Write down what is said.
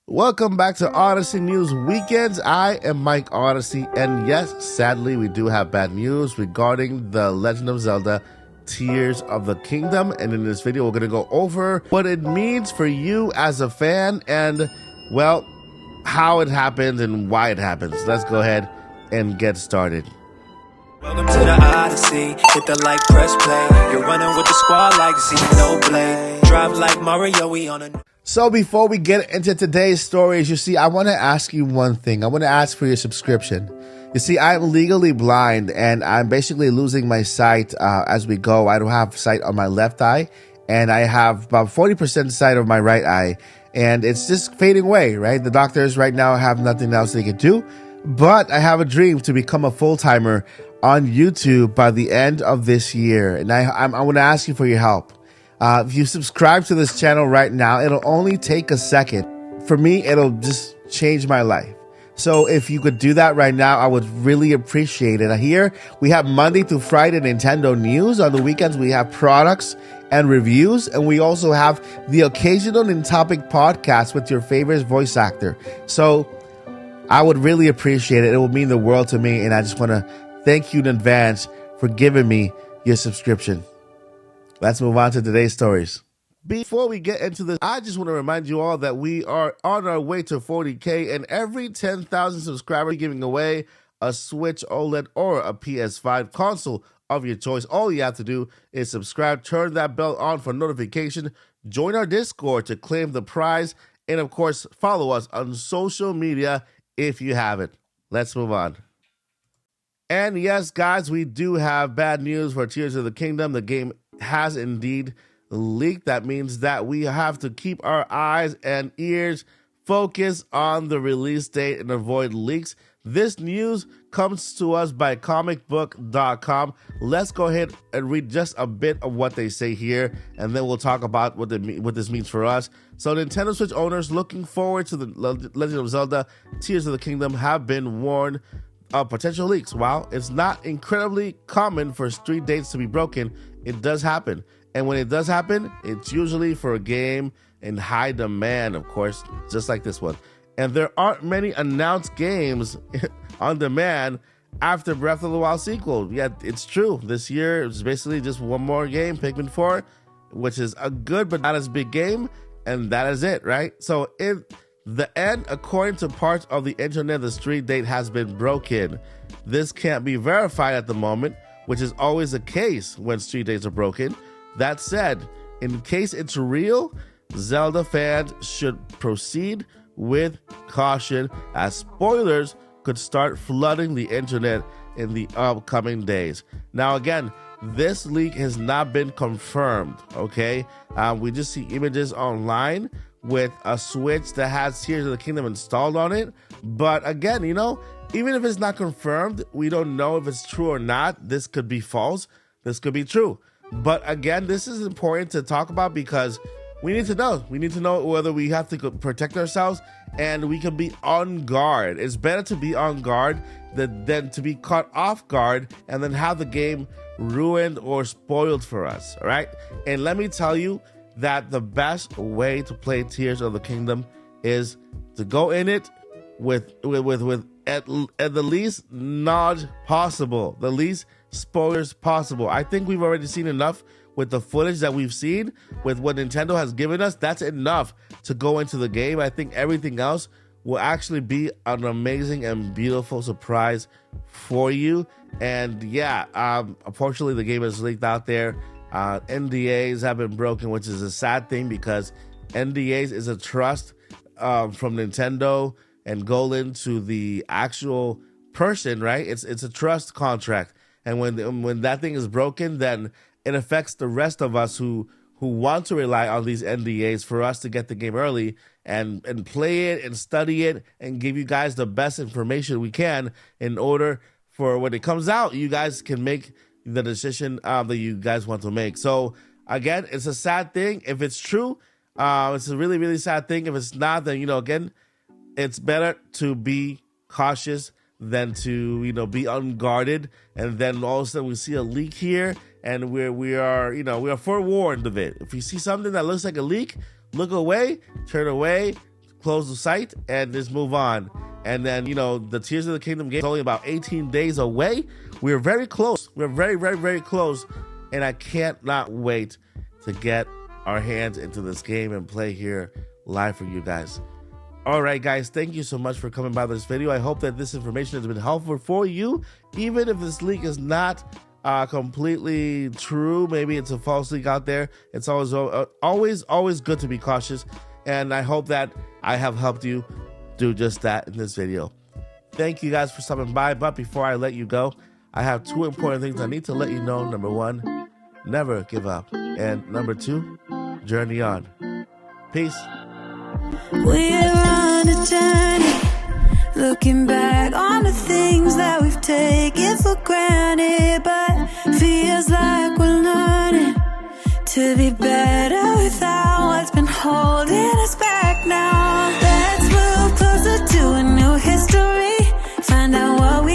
Welcome back to Odyssey News Weekends. I am Mike Odyssey, and yes, sadly, we do have bad news regarding The Legend of Zelda Tears of the Kingdom. And in this video, we're going to go over what it means for you as a fan and, well, how it happens and why it happens. Let's go ahead and get started. Welcome to the Odyssey, hit the like, press play. You're running with the squad like Xenoblade. Drive like Mario, we on a... So before we get into today's stories, you see, I want to ask you one thing. I want to ask for your subscription. You see, I'm legally blind and I'm basically losing my sight as we go. I don't have sight on my left eye and I have about 40% sight of my right eye and it's just fading away, right? The doctors right now have nothing else they can do, but I have a dream to become a full-timer on YouTube by the end of this year. And I want to ask you for your help. If you subscribe to this channel right now, it'll only take a second. For me, it'll just change my life. So if you could do that right now, I would really appreciate it. Here, we have Monday through Friday Nintendo news. On the weekends, we have products and reviews. And we also have the occasional Nintopic podcast with your favorite voice actor. So I would really appreciate it. It would mean the world to me. And I just want to thank you in advance for giving me your subscription. Let's move on to today's stories. Before we get into this, I just want to remind you all that we are on our way to 40K, and every 10,000 subscribers, we're giving away a Switch OLED or a PS5 console of your choice. All you have to do is subscribe, turn that bell on for notification, join our Discord to claim the prize, and of course, follow us on social media if you haven't. Let's move on. And yes, guys, we do have bad news for Tears of the Kingdom. The game has indeed leaked. That means that we have to keep our eyes and ears focused on the release date and avoid leaks. This news comes to us by comicbook.com. Let's go ahead and read just a bit of what they say here, and then we'll talk about what this means for us. So Nintendo Switch owners looking forward to the Legend of Zelda Tears of the Kingdom have been warned of potential leaks. While it's not incredibly common for street dates to be broken, it does happen. And when it does happen, it's usually for a game in high demand, of course, just like this one. And there aren't many announced games on demand after Breath of the Wild sequel. Yeah, it's true. This year, it's basically just one more game, Pikmin 4, which is a good but not as big game. And that is it, right? So in the end, according to parts of the internet, the street date has been broken. This can't be verified at the moment, which is always the case when street dates are broken. That said, in case it's real, Zelda fans should proceed with caution, as spoilers could start flooding the internet in the upcoming days. Now, again, this leak has not been confirmed, okay? We just see images online with a Switch that has Tears of the Kingdom installed on it. But again, you know, even if it's not confirmed, we don't know if it's true or not. This could be false. This could be true. But again, this is important to talk about because we need to know. We need to know whether we have to protect ourselves and we can be on guard. It's better to be on guard than to be caught off guard and then have the game ruined or spoiled for us, all right? And let me tell you that the best way to play Tears of the Kingdom is to go in it with at the least knowledge possible, the least spoilers possible. I think we've already seen enough with the footage that we've seen, with what Nintendo has given us. That's enough to go into the game. I think everything else will actually be an amazing and beautiful surprise for you. And yeah, unfortunately, the game is leaked out there. NDAs have been broken, which is a sad thing because NDAs is a trust from Nintendo and Golan to the actual person, right? It's a trust contract. And when that thing is broken, then it affects the rest of us who want to rely on these NDAs for us to get the game early and play it and study it and give you guys the best information we can in order for when it comes out, you guys can make the decision that you guys want to make. So again, it's a sad thing. If it's true, it's a really, really sad thing. If it's not, then, you know, again, it's better to be cautious than to, be unguarded. And then all of a sudden we see a leak here and we are forewarned of it. If you see something that looks like a leak, look away, turn away, close the site and just move on. And then, you know, the Tears of the Kingdom game is only about 18 days away. We're very close. We're very, very, very close. And I can't not wait to get our hands into this game and play here live for you guys. All right, guys, thank you so much for coming by this video. I hope that this information has been helpful for you, even if this leak is not completely true. Maybe it's a false leak out there. It's always good to be cautious, and I hope that I have helped you do just that in this video. Thank you guys for stopping by, but before I let you go, I have 2 important things I need to let you know. Number 1, never give up, and number 2, journey on. Peace. We're on a journey, looking back on the things that we've taken for granted, but feels like we're learning to be better without what's been holding us